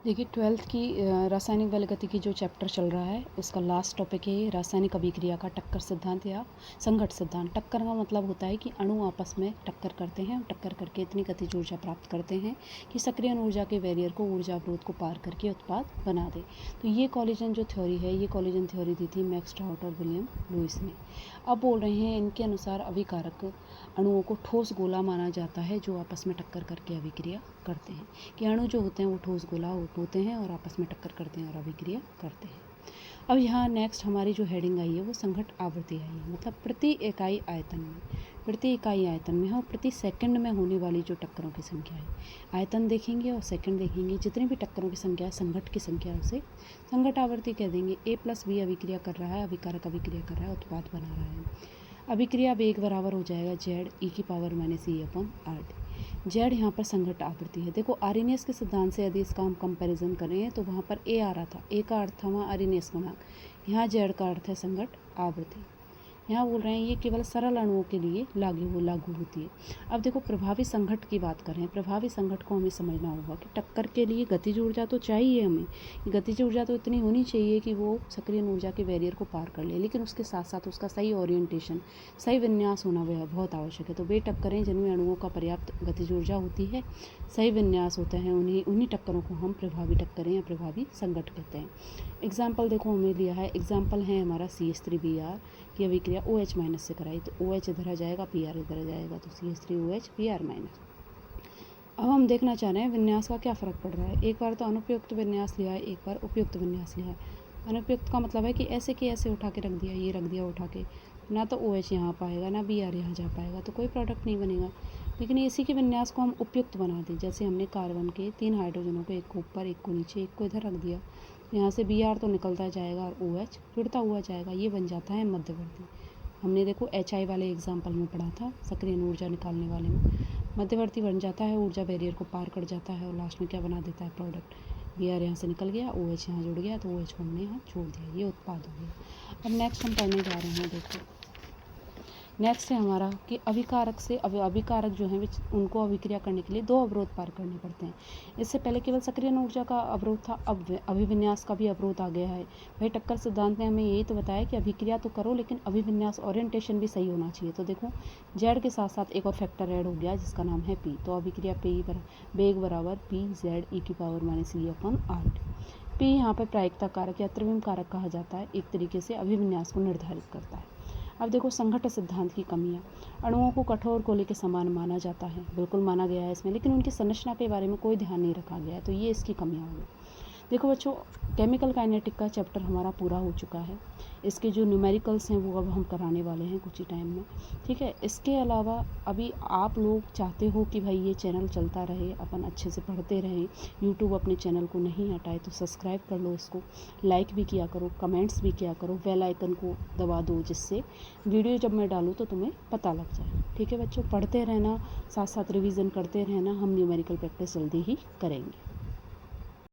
देखिए 12th की रासायनिक बल गतिकी जो चैप्टर चल रहा है उसका लास्ट टॉपिक है रासायनिक अभिक्रिया का टक्कर सिद्धांत या संघट्ट सिद्धांत। टक्कर का मतलब होता है कि अणु आपस में टक्कर करते हैं और टक्कर करके इतनी गतिज ऊर्जा प्राप्त करते हैं कि सक्रियण ऊर्जा के बैरियर को ऊर्जा अवरोध को पार करके उत्पाद बना दे। तो ये कॉलिजन जो थ्योरी है, ये कॉलिजन थ्योरी दी थी मैक्स ट्राउट और विलियम लुइस ने। अब बोल रहे हैं इनके अनुसार अभिकारक अणुओं को ठोस गोला माना जाता है जो आपस में टक्कर करके अभिक्रिया करते हैं, कि अणु जो होते हैं वो ठोस गोला होते हैं और आपस में टक्कर करते हैं और अभिक्रिया करते हैं। अब यहाँ नेक्स्ट हमारी जो हेडिंग आई है वो संघट्ट आवृत्ति आई है, मतलब प्रति इकाई आयतन में है और प्रति सेकंड में होने वाली जो टक्करों की संख्या है। आयतन देखेंगे और सेकंड देखेंगे, जितनी भी टक्करों की संख्या है संघट्ट की संख्या उसे संघट्ट आवृत्ति कह देंगे। A+B अभिक्रिया कर रहा है, अभिकारक अभिक्रिया कर रहा है, उत्पाद बना रहा है। अभिक्रिया वेग बराबर हो जाएगा ZE⁻⁻⁸ जेड यहाँ पर संघट्ट आवृत्ति है। देखो आर्हेनियस के सिद्धांत से यदि इसका हम कंपैरिजन करें तो वहाँ पर ए आ रहा था, ए का अर्थ था वहाँ आर्हेनियस गुणांक, यहाँ जेड का अर्थ है संघट्ट आवृत्ति। यहाँ बोल रहे हैं ये केवल सरल अणुओं के लिए लागू होती है। अब देखो प्रभावी संघट्ट की बात करें, प्रभावी संघट्ट को हमें समझना होगा कि टक्कर के लिए गतिज ऊर्जा तो चाहिए हमें, गतिज ऊर्जा तो इतनी होनी चाहिए कि वो सक्रियण ऊर्जा के बैरियर को पार कर ले, लेकिन उसके साथ साथ उसका सही ओरिएंटेशन, सही विन्यास होना बहुत आवश्यक है। तो वे टक्करें जिनमें अणुओं का पर्याप्त गतिज ऊर्जा होती है, सही विन्यास होता है, उन्हीं टक्करों को हम प्रभावी टक्करें या प्रभावी संघट्ट कहते हैं। एग्जाम्पल देखो हमें लिया है, एग्जाम्पल है हमारा CH3Br की अभिक्रिया OH- से कराई, तो OH इधर आ जाएगा, PR इधर आ जाएगा, तो CH3OH PR-। अब हम देखना चाह रहे हैं विन्यास का क्या फ़र्क पड़ रहा है। एक बार तो अनुपयुक्त विन्यास लिया है, एक बार उपयुक्त विन्यास लिया है। अनुपयुक्त का मतलब है कि ऐसे उठा के रख दिया, ये रख दिया उठा के, ना तो OH यहाँ पाएगा ना BR यहाँ जा पाएगा, तो कोई प्रोडक्ट नहीं बनेगा। लेकिन इसी के विन्यास को हम उपयुक्त बना दें, जैसे हमने कार्बन के 3 हाइड्रोजनों को, एक को ऊपर, एक को नीचे, एक को इधर रख दिया, यहाँ से BR तो निकलता जाएगा और OH जुड़ता हुआ जाएगा, ये बन जाता है मध्यवर्ती। हमने देखो HI वाले एग्जाम्पल में पढ़ा था, सक्रियण ऊर्जा निकालने वाले में मध्यवर्ती बन जाता है, ऊर्जा बैरियर को पार कर जाता है और लास्ट में क्या बना देता है प्रोडक्ट। BR यहाँ से निकल गया, OH यहाँ जुड़ गया, तो OH को हमने यहाँ छोड़ दिया, ये उत्पाद हो गया। अब नेक्स्ट हम पढ़ने जा रहे हैं, देखो नेक्स्ट है हमारा कि अभिकारक जो हैं उनको अभिक्रिया करने के लिए 2 अवरोध पार करने पड़ते हैं। इससे पहले केवल सक्रियण ऊर्जा का अवरोध था, अब अभिविन्यास का भी अवरोध आ गया है। भाई टक्कर सिद्धांत ने हमें यही तो बताया कि अभिक्रिया तो करो लेकिन अभिविन्यास ओरिएंटेशन भी सही होना चाहिए। तो देखो जेड के साथ साथ एक और फैक्टर ऐड हो गया जिसका नाम है P, तो अभिक्रिया वेग बराबर PZE⁻⁻⁸ P यहाँ पर प्रायिकता कारक या त्रिविम कारक कहा जाता है, एक तरीके से अभिविन्यास को निर्धारित करता है। अब देखो संघट्ट सिद्धांत की कमियां, अणुओं को कठोर गोले के समान माना जाता है, बिल्कुल माना गया है इसमें, लेकिन उनकी संरचना के बारे में कोई ध्यान नहीं रखा गया है, तो ये इसकी कमियां होंगी। देखो बच्चों केमिकल काइनेटिक का चैप्टर हमारा पूरा हो चुका है, इसके जो न्यूमेरिकल्स हैं वो अब हम कराने वाले हैं कुछ ही टाइम में, ठीक है। इसके अलावा अभी आप लोग चाहते हो कि भाई ये चैनल चलता रहे, अपन अच्छे से पढ़ते रहें, यूट्यूब अपने चैनल को नहीं हटाए, तो सब्सक्राइब कर लो इसको, लाइक भी किया करो, कमेंट्स भी किया करो, बेल आइकन को दबा दो जिससे वीडियो जब मैं डालूँ तो तुम्हें पता लग जाए, ठीक है बच्चों। पढ़ते रहना, साथ साथ रिवीजन करते रहना, हम न्यूमेरिकल प्रैक्टिस जल्दी ही करेंगे।